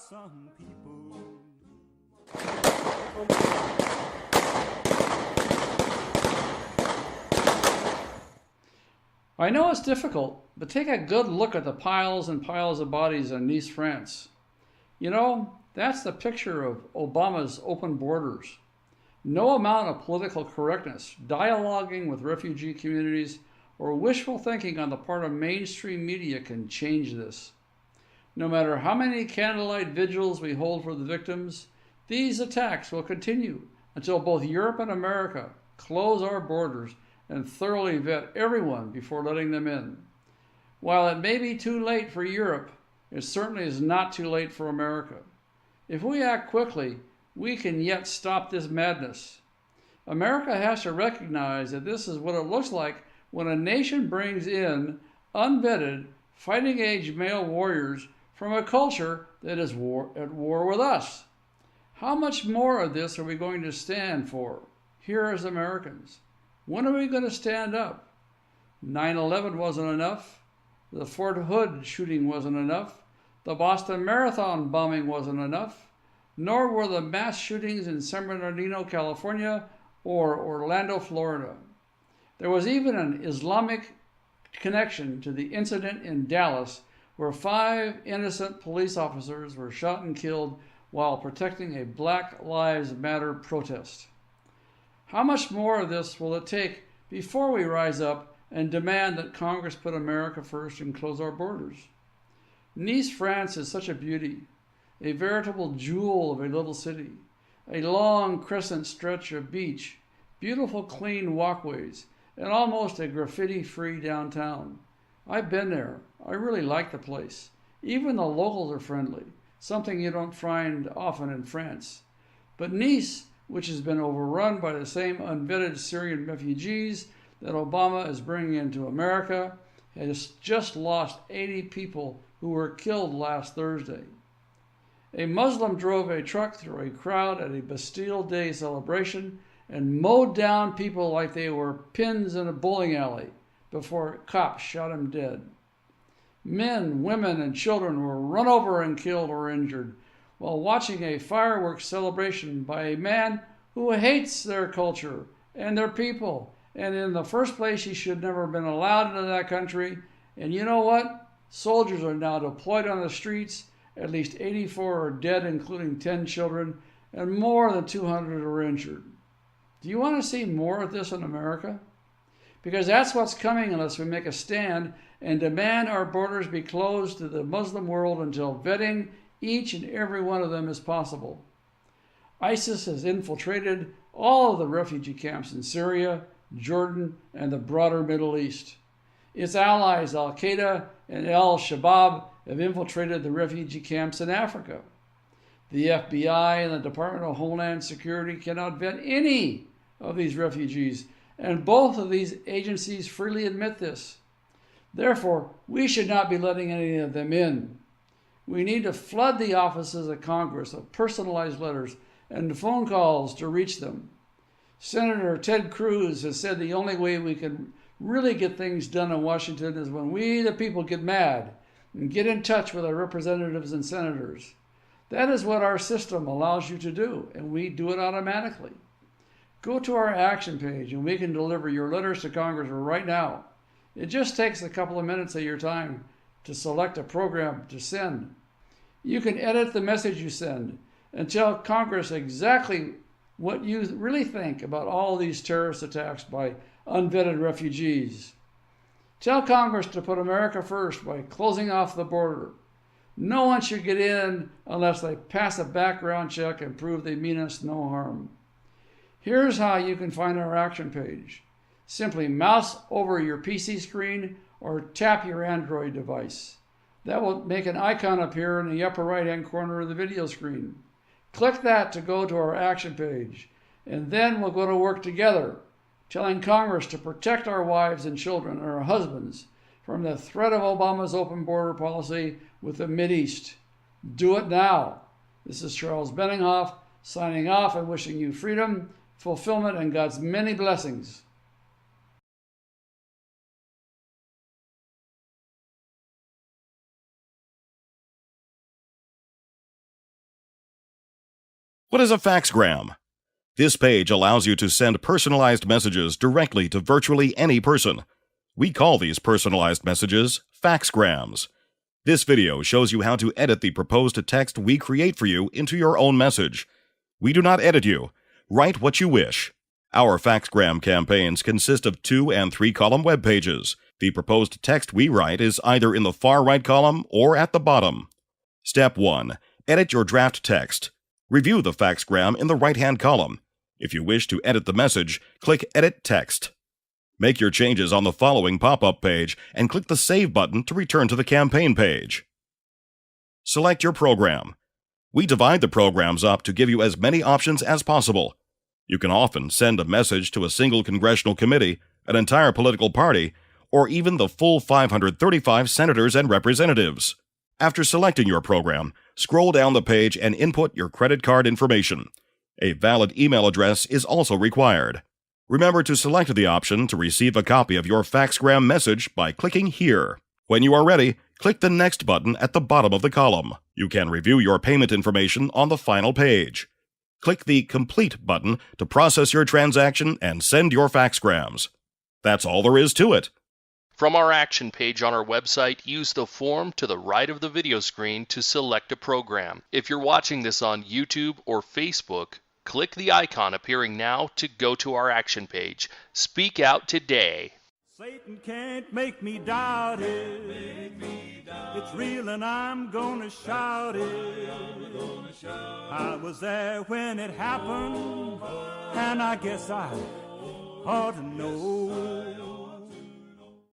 some people. I know it's difficult, but take a good look at the piles and piles of bodies in Nice, France. You know, that's the picture of Obama's open borders. No amount of political correctness, dialoguing with refugee communities, or wishful thinking on the part of mainstream media can change this. No matter how many candlelight vigils we hold for the victims, these attacks will continue until both Europe and America close our borders and thoroughly vet everyone before letting them in. While it may be too late for Europe, it certainly is not too late for America. If we act quickly, we can yet stop this madness. America has to recognize that this is what it looks like when a nation brings in unvetted, fighting-age male warriors from a culture that is at war with us. How much more of this are we going to stand for here as Americans? When are we going to stand up? 9/11 wasn't enough. The Fort Hood shooting wasn't enough. The Boston Marathon bombing wasn't enough. Nor were the mass shootings in San Bernardino, California, or Orlando, Florida. There was even an Islamic connection to the incident in Dallas, where 5 innocent police officers were shot and killed while protecting a Black Lives Matter protest. How much more of this will it take before we rise up and demand that Congress put America first and close our borders? Nice, France is such a beauty, a veritable jewel of a little city, a long crescent stretch of beach, beautiful clean walkways, and almost a graffiti-free downtown. I've been there. I really like the place. Even the locals are friendly, something you don't find often in France. But Nice, which has been overrun by the same unvetted Syrian refugees that Obama is bringing into America, has just lost 80 people who were killed last Thursday. A Muslim drove a truck through a crowd at a Bastille Day celebration and mowed down people like they were pins in a bowling alley before cops shot him dead. Men, women, and children were run over and killed or injured while watching a fireworks celebration by a man who hates their culture and their people. And in the first place, he should never have been allowed into that country. And you know what? Soldiers are now deployed on the streets. At least 84 are dead, including 10 children, and more than 200 are injured. Do you want to see more of this in America? Because that's what's coming unless we make a stand and demand our borders be closed to the Muslim world until vetting each and every one of them is possible. ISIS has infiltrated all of the refugee camps in Syria, Jordan, and the broader Middle East. Its allies, Al-Qaeda and Al-Shabaab, have infiltrated the refugee camps in Africa. The FBI and the Department of Homeland Security cannot vet any of these refugees, and both of these agencies freely admit this. Therefore, we should not be letting any of them in. We need to flood the offices of Congress with personalized letters and phone calls to reach them. Senator Ted Cruz has said the only way we can really get things done in Washington is when we, the people, get mad and get in touch with our representatives and senators. That is what our system allows you to do, and we do it automatically. Go to our action page, and we can deliver your letters to Congress right now. It just takes a couple of minutes of your time to select a program to send. You can edit the message you send and tell Congress exactly what you really think about all these terrorist attacks by unvetted refugees. Tell Congress to put America first by closing off the border. No one should get in unless they pass a background check and prove they mean us no harm. Here's how you can find our action page. Simply mouse over your PC screen or tap your Android device. That will make an icon appear in the upper right-hand corner of the video screen. Click that to go to our action page, and then we'll go to work together, telling Congress to protect our wives and children and our husbands from the threat of Obama's open border policy with the Mideast. Do it now. This is Charles Benninghoff signing off and wishing you freedom, fulfillment, and God's many blessings. What is a faxgram? This page allows you to send personalized messages directly to virtually any person. We call these personalized messages faxgrams. This video shows you how to edit the proposed text we create for you into your own message. We do not edit you. Write what you wish. Our faxgram campaigns consist of 2- and 3-column web pages. The proposed text we write is either in the far right column or at the bottom. Step 1. Edit your draft text. Review the faxgram in the right-hand column. If you wish to edit the message, click Edit Text. Make your changes on the following pop-up page and click the Save button to return to the campaign page. Select your program. We divide the programs up to give you as many options as possible. You can often send a message to a single congressional committee, an entire political party, or even the full 535 senators and representatives. After selecting your program, scroll down the page and input your credit card information. A valid email address is also required. Remember to select the option to receive a copy of your faxgram message by clicking here. When you are ready, click the Next button at the bottom of the column. You can review your payment information on the final page. Click the Complete button to process your transaction and send your faxgrams. That's all there is to it. From our action page on our website, use the form to the right of the video screen to select a program. If you're watching this on YouTube or Facebook, click the icon appearing now to go to our action page. Speak out today. Satan can't make me doubt it. It's real and I'm gonna shout it. I was there when it happened, and I guess I ought to know.